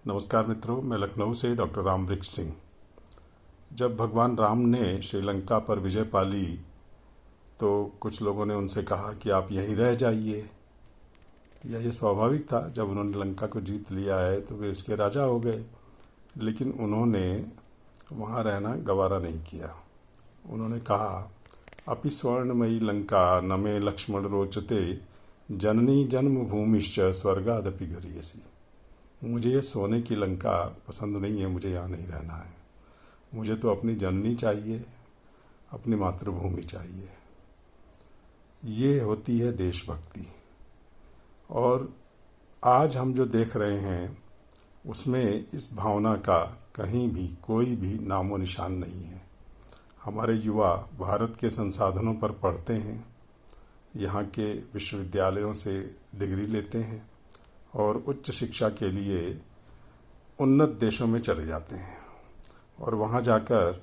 नमस्कार मित्रों, मैं लखनऊ से डॉक्टर रामवृक्ष सिंह। जब भगवान राम ने श्रीलंका पर विजय पाली तो कुछ लोगों ने उनसे कहा कि आप यहीं रह जाइए। ये स्वाभाविक था, जब उन्होंने लंका को जीत लिया है तो वे उसके राजा हो गए। लेकिन उन्होंने वहाँ रहना गवारा नहीं किया। उन्होंने कहा, अपि स्वर्णमयी लंका न मे लक्ष्मण रोचते, जननी जन्मभूमिश्च स्वर्गादपि गरीयसी। मुझे ये सोने की लंका पसंद नहीं है, मुझे यहाँ नहीं रहना है। मुझे तो अपनी जननी चाहिए, अपनी मातृभूमि चाहिए। ये होती है देशभक्ति। और आज हम जो देख रहे हैं उसमें इस भावना का कहीं भी कोई भी नामो निशान नहीं है। हमारे युवा भारत के संसाधनों पर पढ़ते हैं, यहाँ के विश्वविद्यालयों से डिग्री लेते हैं और उच्च शिक्षा के लिए उन्नत देशों में चले जाते हैं। और वहाँ जाकर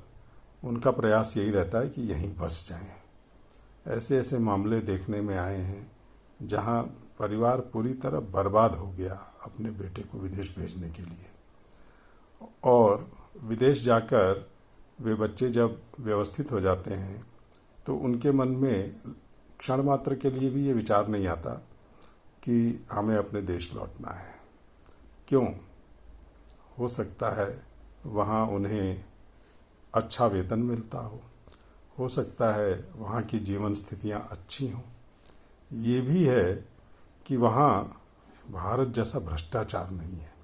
उनका प्रयास यही रहता है कि यहीं बस जाएं। ऐसे ऐसे मामले देखने में आए हैं जहाँ परिवार पूरी तरह बर्बाद हो गया अपने बेटे को विदेश भेजने के लिए। और विदेश जाकर वे बच्चे जब व्यवस्थित हो जाते हैं तो उनके मन में क्षण मात्र के लिए भी ये विचार नहीं आता कि हमें अपने देश लौटना है। क्यों? हो सकता है वहाँ उन्हें अच्छा वेतन मिलता हो सकता है वहाँ की जीवन स्थितियाँ अच्छी हों। ये भी है कि वहाँ भारत जैसा भ्रष्टाचार नहीं है।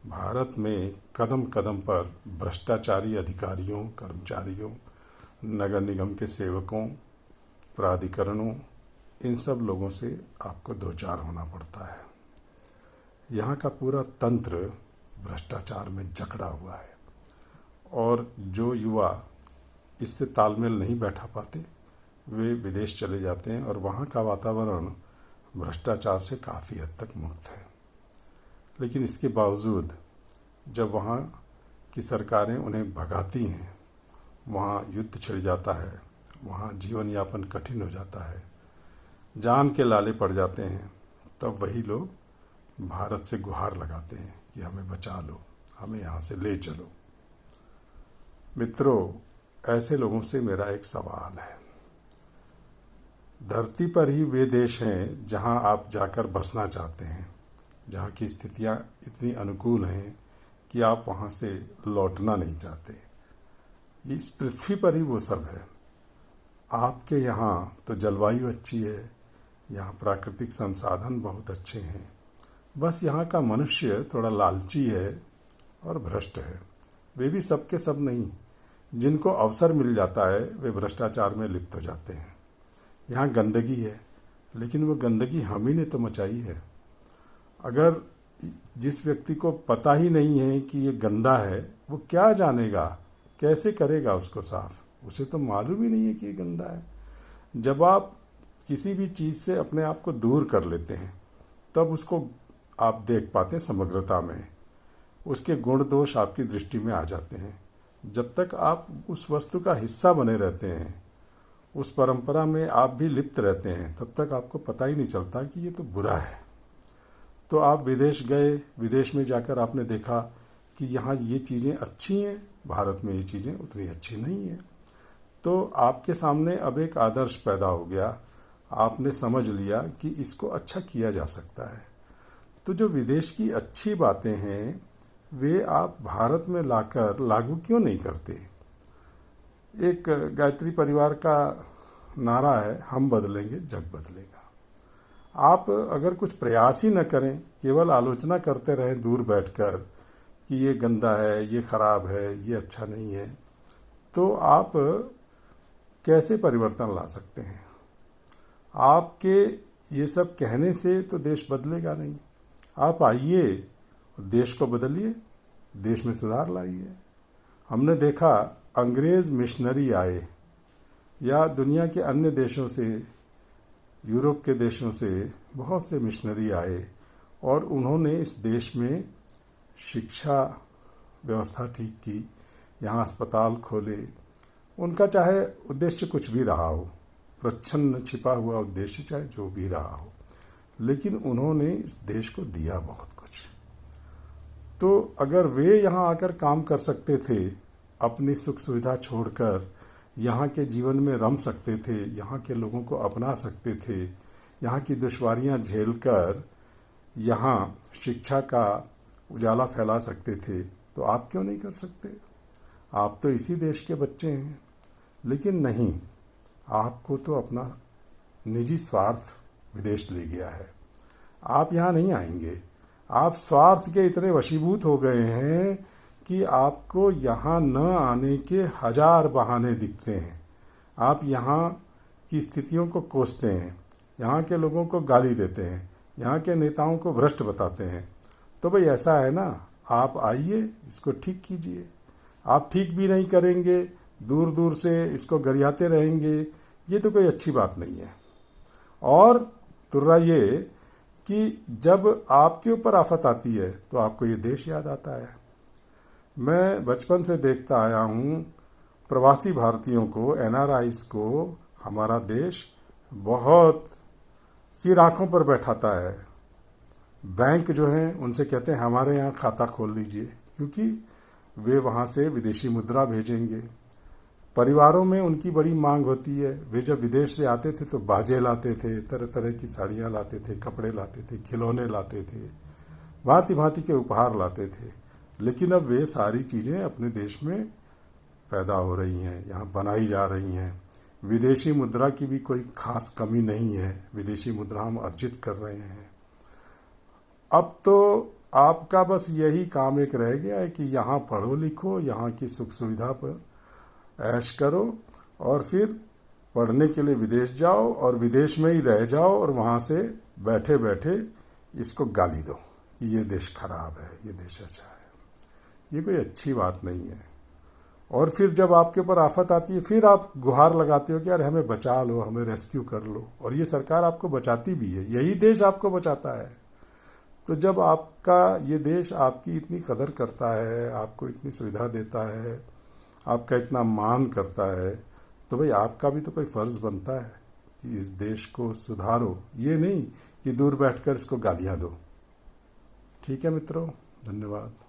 भारत में कदम कदम पर भ्रष्टाचारी अधिकारियों, कर्मचारियों, नगर निगम के सेवकों, प्राधिकरणों, इन सब लोगों से आपको दो चार होना पड़ता है। यहाँ का पूरा तंत्र भ्रष्टाचार में जकड़ा हुआ है और जो युवा इससे तालमेल नहीं बैठा पाते वे विदेश चले जाते हैं और वहाँ का वातावरण भ्रष्टाचार से काफ़ी हद तक मुक्त है। लेकिन इसके बावजूद जब वहाँ की सरकारें उन्हें भगाती हैं, वहाँ युद्ध छिड़ जाता है, वहाँ जीवन यापन कठिन हो जाता है, जान के लाले पड़ जाते हैं, तब वही लोग भारत से गुहार लगाते हैं कि हमें बचा लो, हमें यहाँ से ले चलो। मित्रों, ऐसे लोगों से मेरा एक सवाल है। धरती पर ही वे देश हैं जहाँ आप जाकर बसना चाहते हैं, जहाँ की स्थितियाँ इतनी अनुकूल हैं कि आप वहाँ से लौटना नहीं चाहते। इस पृथ्वी पर ही वो सब है। आपके यहाँ तो जलवायु अच्छी है, यहाँ प्राकृतिक संसाधन बहुत अच्छे हैं, बस यहाँ का मनुष्य थोड़ा लालची है और भ्रष्ट है। वे भी सब के सब नहीं, जिनको अवसर मिल जाता है वे भ्रष्टाचार में लिप्त हो जाते हैं। यहाँ गंदगी है, लेकिन वो गंदगी हम ही ने तो मचाई है। अगर जिस व्यक्ति को पता ही नहीं है कि ये गंदा है, वो क्या जानेगा, कैसे करेगा उसको साफ? उसे तो मालूम ही नहीं है कि ये गंदा है। जब आप किसी भी चीज़ से अपने आप को दूर कर लेते हैं तब उसको आप देख पाते हैं समग्रता में, उसके गुण दोष आपकी दृष्टि में आ जाते हैं। जब तक आप उस वस्तु का हिस्सा बने रहते हैं, उस परंपरा में आप भी लिप्त रहते हैं, तब तक आपको पता ही नहीं चलता कि ये तो बुरा है। तो आप विदेश गए, विदेश में जाकर आपने देखा कि यहाँ ये चीज़ें अच्छी हैं, भारत में ये चीज़ें उतनी अच्छी नहीं हैं। तो आपके सामने अब एक आदर्श पैदा हो गया, आपने समझ लिया कि इसको अच्छा किया जा सकता है। तो जो विदेश की अच्छी बातें हैं वे आप भारत में लाकर लागू क्यों नहीं करते? एक गायत्री परिवार का नारा है, हम बदलेंगे जग बदलेगा। आप अगर कुछ प्रयास ही न करें, केवल आलोचना करते रहें दूर बैठकर कि ये गंदा है, ये खराब है, ये अच्छा नहीं है, तो आप कैसे परिवर्तन ला सकते हैं? आपके ये सब कहने से तो देश बदलेगा नहीं। आप आइए, देश को बदलिए, देश में सुधार लाइए। हमने देखा अंग्रेज़ मिशनरी आए या दुनिया के अन्य देशों से, यूरोप के देशों से बहुत से मिशनरी आए और उन्होंने इस देश में शिक्षा व्यवस्था ठीक की, यहाँ अस्पताल खोले। उनका चाहे उद्देश्य कुछ भी रहा हो, प्रच्छन्न छिपा हुआ उद्देश्य चाहे जो भी रहा हो, लेकिन उन्होंने इस देश को दिया बहुत कुछ। तो अगर वे यहाँ आकर काम कर सकते थे, अपनी सुख सुविधा छोड़कर यहाँ के जीवन में रम सकते थे, यहाँ के लोगों को अपना सकते थे, यहाँ की दुश्वारियाँ झेलकर यहाँ शिक्षा का उजाला फैला सकते थे, तो आप क्यों नहीं कर सकते? आप तो इसी देश के बच्चे हैं। लेकिन नहीं, आपको तो अपना निजी स्वार्थ विदेश ले गया है। आप यहाँ नहीं आएंगे। आप स्वार्थ के इतने वशीभूत हो गए हैं कि आपको यहाँ न आने के 1000 बहाने दिखते हैं। आप यहाँ की स्थितियों को कोसते हैं, यहाँ के लोगों को गाली देते हैं, यहाँ के नेताओं को भ्रष्ट बताते हैं। तो भाई ऐसा है ना, आप आइए, इसको ठीक कीजिए। आप ठीक भी नहीं करेंगे, दूर दूर से इसको गरियाते रहेंगे, ये तो कोई अच्छी बात नहीं है। और तुर्रा ये कि जब आपके ऊपर आफत आती है तो आपको ये देश याद आता है। मैं बचपन से देखता आया हूँ प्रवासी भारतीयों को, NRIs को हमारा देश बहुत सिर आँखों पर बैठाता है। बैंक जो हैं उनसे कहते हैं हमारे यहाँ खाता खोल लीजिए, क्योंकि वे वहाँ से विदेशी मुद्रा भेजेंगे। परिवारों में उनकी बड़ी मांग होती है। वे जब विदेश से आते थे तो बाजे लाते थे, तरह तरह की साड़ियाँ लाते थे, कपड़े लाते थे, खिलौने लाते थे, भांति भांति के उपहार लाते थे। लेकिन अब वे सारी चीज़ें अपने देश में पैदा हो रही हैं, यहाँ बनाई जा रही हैं। विदेशी मुद्रा की भी कोई खास कमी नहीं है, विदेशी मुद्रा हम अर्जित कर रहे हैं। अब तो आपका बस यही काम एक रह गया है कि यहाँ पढ़ो लिखो, यहाँ की सुख सुविधा पर ऐश करो, और फिर पढ़ने के लिए विदेश जाओ और विदेश में ही रह जाओ, और वहाँ से बैठे बैठे इसको गाली दो कि ये देश खराब है, ये देश अच्छा है। ये कोई अच्छी बात नहीं है। और फिर जब आपके ऊपर आफत आती है, फिर आप गुहार लगाते हो कि यार हमें बचा लो, हमें रेस्क्यू कर लो। और ये सरकार आपको बचाती भी है, यही देश आपको बचाता है। तो जब आपका ये देश आपकी इतनी कदर करता है, आपको इतनी सुविधा देता है, आपका इतना मान करता है, तो भाई आपका भी तो कोई फ़र्ज़ बनता है कि इस देश को सुधारो, ये नहीं कि दूर बैठकर इसको गालियाँ दो। ठीक है मित्रों, धन्यवाद।